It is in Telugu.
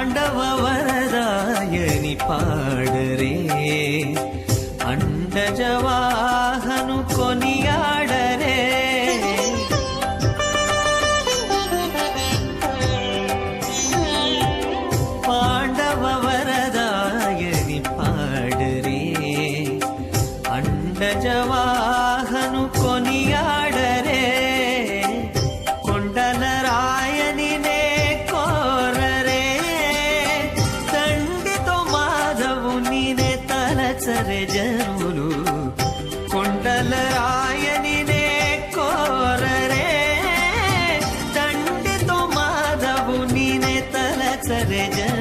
పాండవ వరదాయని పాడరే, అండజవాహను కొనియాడరే. పాండవ వరదాయని పాడరే, అండజవాహను కొనియాడరే. కొండల రాయని నే కోరరే, తండ్రితో మాధవుని నే తలచరే జనులు. కొండల రాయని నే కోరరే, తండ్రితో మాధవుని నే తలచరే జనులు.